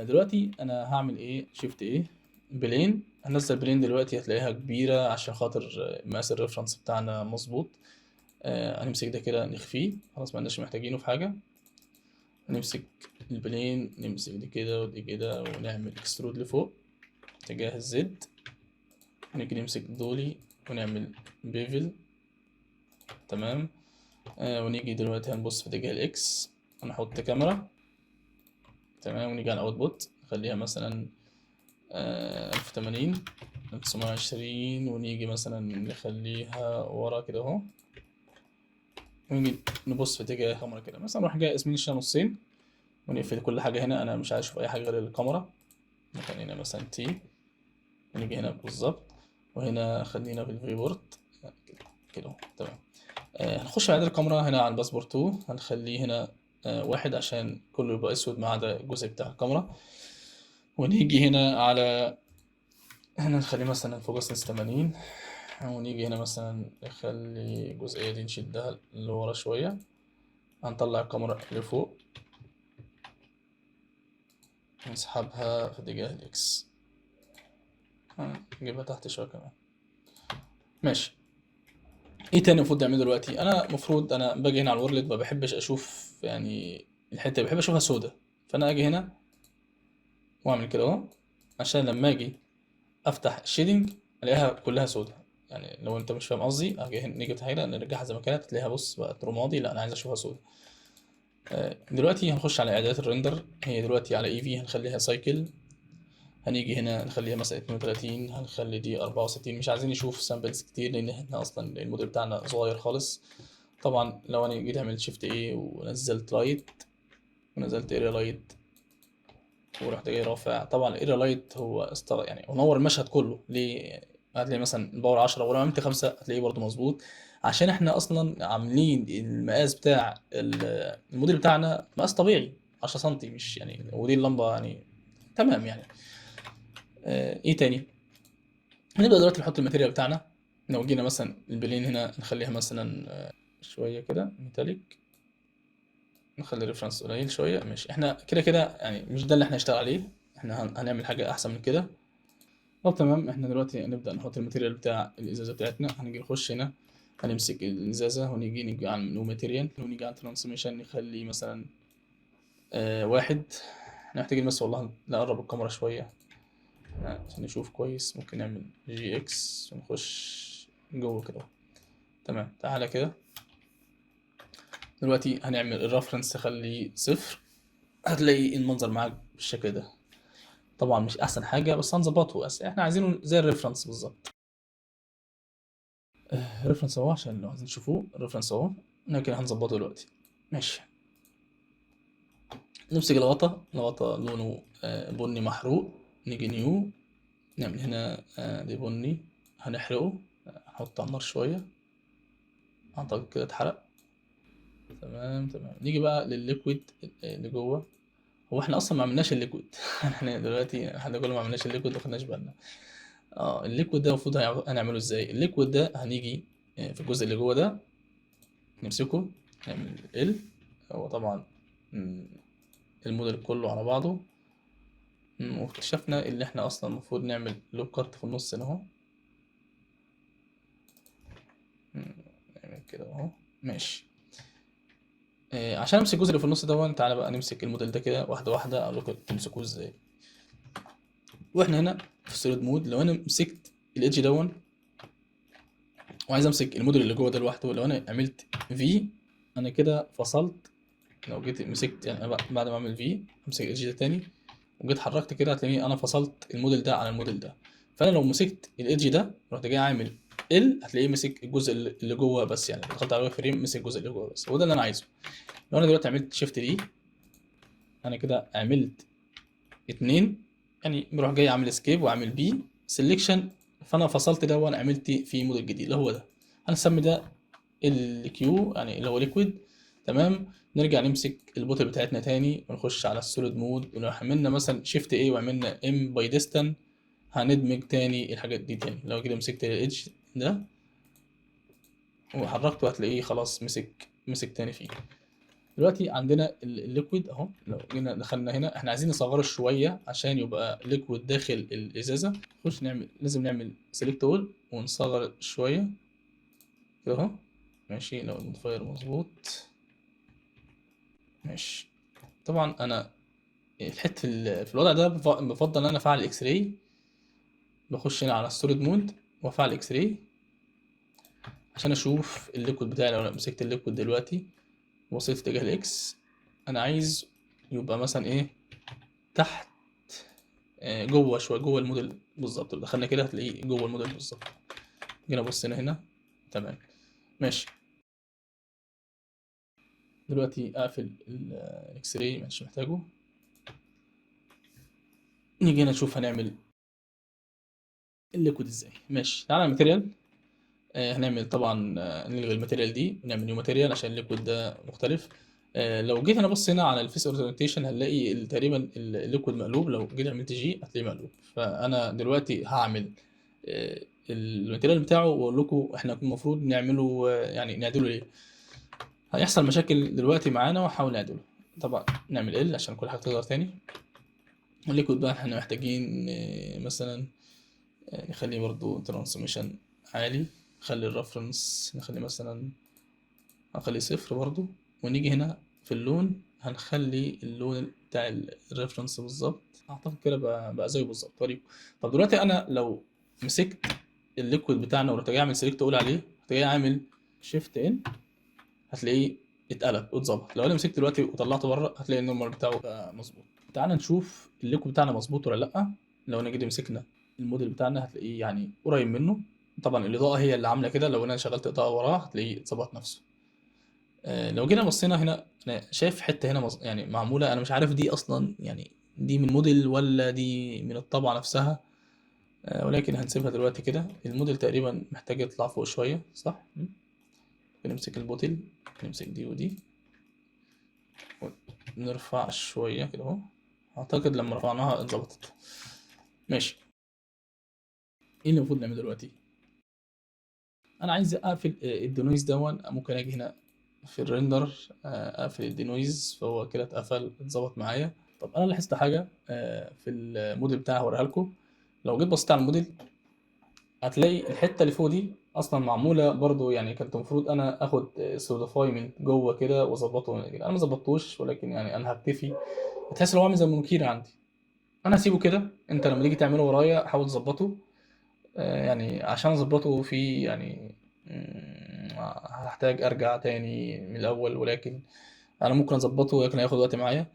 دلوقتي انا هعمل ايه شيفت ايه بلين. هنزل بلين دلوقتي هتلاقيها كبيرة عشان خاطر مقاس الريفرنس بتاعنا مظبوط. هنمسك ده كده نخفيه خلاص، مبقناش محتاجينه في حاجة. نمسك البلين، نمسك دي كده ودي كده ونعمل اكسترود لفوق اتجاه الزد. نيجي نمسك دولي ونعمل بيفل. تمام. ونيجي دلوقتي هنبص في اتجاه الاكس ونحط كاميرا. تمام. ونيجي على الاوتبوت نخليها مثلا 1080 1920، ونيجي مثلا نخليها ورا كده اهو، ونيجي نبص في اتجاه الكاميرا كده مثلا، نروح جاي قاسمين الشاشة نصين ونقفل كل حاجة هنا. أنا مش عايز أشوف أي حاجة غير الكاميرا. خلينا مثلا تي، ونيجي هنا بالظبط، وهنا خلينا في الفيبورت كده اهو. تمام. هنخش على إعداد الكاميرا هنا على الباسبورت 2، هنخليه هنا 1 عشان كله يبقى أسود ما عدا الجزء بتاع الكاميرا. ونيجي هنا على هنا نخليه مثلا فوكس 80، ونيجي هنا مثلا نخلي الجزئية دي نشدها لورا شوية. هنطلع الكاميرا لفوق نسحبها في اتجاه الاكس، نجيبها تحت شوية كمان. ماشي. ايه تاني المفروض نعمله دلوقتي؟ انا باجي هنا على الورلد ما بحبش اشوف يعني الحتة بحب اشوفها سودة، فانا اجي هنا واعمل كده اهو عشان لما اجي افتح الشيدنج الاقيها كلها سودة. يعني لو انت مش فاهم قصدي، اجي هنا نيجي هنا نرجعها زي ما كانت تلاقيها بص بقت رمادي، لا انا عايز اشوفها سودة. دلوقتي هنخش على اعدادات الريندر. هي دلوقتي على اي في هنخليها سايكل. هنيجي هنا نخليها مثلا 32، هنخلي دي 64. مش عايزين نشوف سامبلز كتير لان احنا اصلا الموديل بتاعنا صغير خالص. طبعا لو انا جيت اعمل شيفت ايه ونزلت لايت ونزلت اريا لايت ورحت جاي رافع، طبعا الاريا لايت هو يعني هو نور المشهد كله ليه. هتلاقي مثلا الباور 10 ولو عملت 5 هتلاقيه برضه مظبوط، عشان احنا اصلا عاملين المقاس بتاع الموديل بتاعنا مقاس طبيعي 10 سنتي، مش يعني ودي اللمبه يعني. تمام يعني. ايه تاني؟ هنبدأ دلوقتي نحط الماتيريال بتاعنا. لو جينا مثلا البلين هنا نخليها مثلا شوية كده ميتاليك، نخلي الريفرنس قليل شوية. ماشي، احنا كده كده يعني مش ده اللي احنا هنشتغل عليه، احنا هنعمل حاجة أحسن من كده. طب تمام. احنا دلوقتي هنبدأ نحط الماتيريال بتاع الإزازة بتاعتنا. هنيجي نخش هنا هنمسك الإزازة ونيجي على المنيو ماتيريال ونيجي على ترانسميشن نخلي مثلا 1. احنا محتاجين بس والله نقرب الكاميرا شوية عشان نشوف كويس. ممكن نعمل جي اكس ونخش جوه كده. تمام. تعالى كده دلوقتي هنعمل الرفرنس تخليه 0، هتلاقي المنظر معاك بالشكل ده. طبعا مش احسن حاجة بس هنظبطه، بس احنا عايزينه زي الريفرنس بالظبط. الريفرنس اهو عشان لو عايزين تشوفوه الريفرنس اهو، لكن هنظبطه دلوقتي. ماشي. نمسك الغطا لونه بني محروق. نيجي نيو، نعمل هنا دي بني، هنحرقه. نحطه على النار شوية، اعتقد كده اتحرق. تمام تمام. نيجي بقى للليكويد اللي جوه. هو احنا اصلا ما عملناش الليكويد احنا دلوقتي احنا كل ما عملناش الليكويد ما خدناش بالنا. الليكويد ده المفروض هنعمله ازاي؟ الليكويد ده هنيجي في الجزء اللي جوه ده نمسكه نعمل ال، هو طبعا م، الموديل كله على بعضه. واكتشفنا اللي احنا اصلا المفروض نعمل لوب كارت في النص هنا اهو. نعمل كده اهو. ماشي. عشان امسك الجزء اللي في النص ده، تعالى بقى نمسك الموديل ده كده واحده واحده اقول لكم تمسكوه ازاي. واحنا هنا في السوليد مود، لو انا مسكت الايدج دون وعايز امسك الموديل اللي جوه ده لوحده، لو انا عملت في انا كده فصلت. لو جيت مسكت يعني بعد ما اعمل في امسك الايدج ده تاني وجيت حركت كده هتلاقيني انا فصلت الموديل ده عن الموديل ده. فانا لو مسكت الايدج ده رحت جاي عامل هتلاقيه مسك الجزء اللي جوه بس، يعني دخلت على فريم مسك الجزء اللي جوه بس، هو ده اللي انا عايزه. لو انا دلوقتي عملت شيفت دي انا كده عملت 2، يعني بروح جاي عامل اسكيب وعامل بي سيلكشن، فانا فصلت ده وانا عملت في موديل جديد اللي هو ده. هنسمي ده الكيو يعني اللي هو ليكويد. تمام. نرجع نمسك البوتل بتاعتنا تاني ونخش على السوليد مود، ولو عملنا مثلا شيفت ايه وعملنا ام باي ديستان هندمج تاني الحاجات دي تاني. لو كده مسكت الايدج ده وحركته هتلاقيه خلاص مسك تاني فيه. دلوقتي عندنا الليكويد اهو. لو جينا دخلنا هنا احنا عايزين نصغره شويه عشان يبقى ليكويد داخل الازازه. نخش لازم نعمل سيلكت اول ونصغر شويه كده اهو. ماشي، لو الموديفاير مظبوط ماشي. طبعا انا الحته في الوضع ده بفضل ان انا افعل الاكس راي. بخش هنا على السوليد مود وافعل الاكس راي عشان اشوف الليكويد بتاعي. لو انا مسكت الليكويد دلوقتي وصلت اتجاه الاكس، انا عايز يبقى مثلا ايه تحت جوه شويه جوه الموديل بالظبط. لو دخلنا كده هتلاقيه جوه الموديل بالظبط. جينا بصينا هنا تمام ماشي. دلوقتي اقفل الاكس راي مش محتاجه. نيجي هنا نشوف هنعمل الليكويد ازاي. ماشي، تعالى على الماتيريال. هنعمل طبعا نلغي الماتيريال دي ونعمل نيو ماتيريال عشان الليكويد ده مختلف. لو جيت انا بص هنا على الفيس اورينتيشن هنلاقي تقريبا الليكويد مقلوب. لو جيت عملت جي هتلاقيه مقلوب. فانا دلوقتي هعمل الماتيريال بتاعه واقول لكم احنا المفروض نعمله يعني نعدله ليه. هيحصل مشاكل دلوقتي معانا وهحاول نعدله. طبعا نعمل ال عشان كل حاجه تظهر تاني. الليكويد بقى احنا محتاجين مثلا نخليه برضو ترانسميشن عالي. نخلي الرفرنس نخلي مثلا هنخليه صفر برضو. ونيجي هنا في اللون هنخلي اللون بتاع الريفرنس بالظبط. اعتقد كده بقى زيه بالظبط طريقه. طب دلوقتي انا لو مسكت الليكويد بتاعنا ورحت جاي اعمل سيلكت اقول عليه رحت جاي عامل شيفت ان هتلاقيه اتقلب واتظبط. لو انا مسكت دلوقتي وطلعته بره هتلاقي النورمال بتاعه بقى مظبوط. تعال نشوف الليكويد بتاعنا مظبوط ولا لا. لو انا جيت مسكنا الموديل بتاعنا هتلاقيه يعني قريب منه. طبعا الاضاءه هي اللي عامله كده. لو انا شغلت اضاءه وراه هتلاقيه اتظبط نفسه. لو جينا بصينا هنا انا شايف حته هنا يعني معموله. انا مش عارف دي اصلا يعني دي من موديل ولا دي من الطبعه نفسها. ولكن هنسيبها دلوقتي كده. الموديل تقريبا محتاج يطلع فوق شويه صح. نمسك البوتل نمسك دي ودي ونرفع شويه كده اهو. اعتقد لما رفعناها اتظبطت. ماشي، ايه اللي المفروض نعمله دلوقتي؟ انا عايز اقفل الدينويز دون. ممكن اجي هنا في الريندر اقفل الدينويز فهو كده اتقفل اتظبط معايا. طب انا لاحظت حاجه في الموديل بتاعي هوريها لكم. لو جيت بصيت على الموديل هتلاقي الحته اللي فوق دي اصلا معموله برضو. يعني كانت المفروض انا اخد سودافاي من جوه كده واظبطه من كده. انا ما ظبطتوش ولكن يعني انا هكتفي. تحس ان هو عامل زي المونوكير عندي. انا هسيبه كده. انت لما تيجي تعمله ورايا حاول تظبطه. يعني عشان اظبطه في يعني هحتاج ارجع تاني من الاول. ولكن انا ممكن اظبطه ولكن هياخد وقت معايا.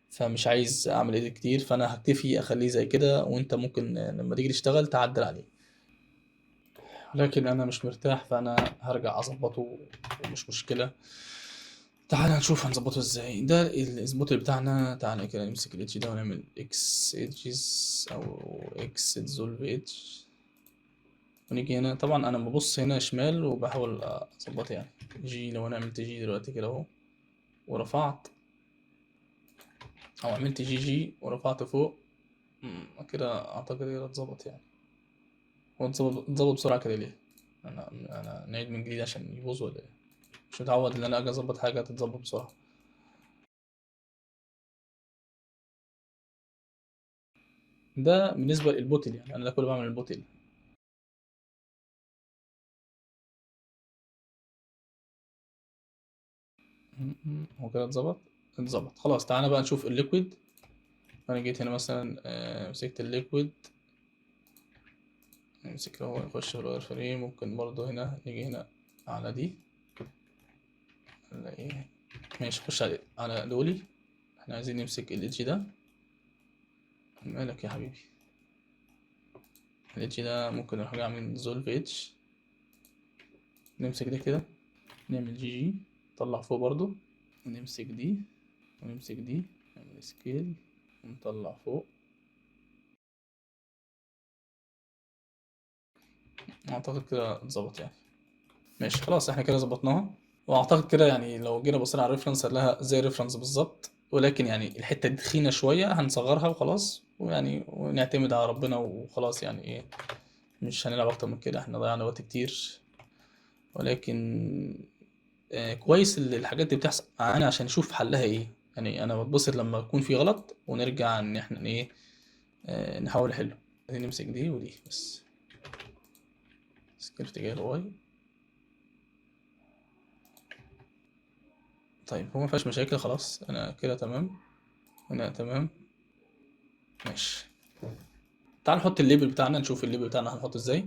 فمش عايز اعمل ايديت كتير فانا هكتفي اخليه زي كده. وانت ممكن لما تيجي تشتغل تعدل عليه. لكن انا مش مرتاح فانا هرجع اظبطه ومش مشكلة. تعال نشوف هنظبطه ازاي. ده السبوت بتاعنا. تعال كده نمسك الاتش ده ونعمل اكس ايدجز او اكس ديزولف ايدج. ونيجي هنا طبعا انا ببص هنا شمال وبحاول اظبط يعني جي. لو انا عملت جي دلوقتي كده اهو ورفعت او عملت جي ورفعت فوق كده اعتقد كده اتظبط يعني. هو اتظبط بسرعه كده ليه؟ انا نعيد من جديد عشان يبوظ ولا ايه؟ مش متعود ان انا اجي اظبط حاجه تتظبط بسرعه. ده بالنسبه للبوتل يعني انا ده كله بعمل البوتل. هو كده اتظبط خلاص. تعالى بقى نشوف الليكويد. انا جيت هنا مثلا مسكت الليكويد نمسك لو نخش في الواير فريم. ممكن برضو هنا نيجي هنا على دي نلاقيه ماشي. خش على دولي. احنا عايزين نمسك الاتش ده. مالك يا حبيبي؟ الاتش ده ممكن نروح جاي عاملين زولف اتش. نمسك ده كده نعمل جي نطلع فوق برضو. ونمسك دي ونمسك دي نعمل سكيل ونطلع فوق. اعتقد كده اتظبط يعني. ماشي خلاص احنا كده ظبطناها. واعتقد كده يعني لو جينا بصينا على الريفرنس هنلاقيها زي الريفرنس بالظبط. ولكن يعني الحته دي تخينه شويه هنصغرها وخلاص. ويعني ونعتمد على ربنا وخلاص. يعني ايه مش هنلعب اكتر من كده. احنا ضيعنا وقت كتير. ولكن كويس الحاجات دي بتحصل معانا عشان نشوف حلها ايه. يعني انا بتبسط لما يكون في غلط ونرجع ان احنا ايه، نحاول نحله. عايزين نمسك دي ودي بس. سكريبت جاي واي. طيب هو ما فيهاش مشاكل خلاص، انا كده تمام. هنا تمام. ماشي. تعال نحط الليبل بتاعنا، نشوف الليبل بتاعنا هنحطه ازاي.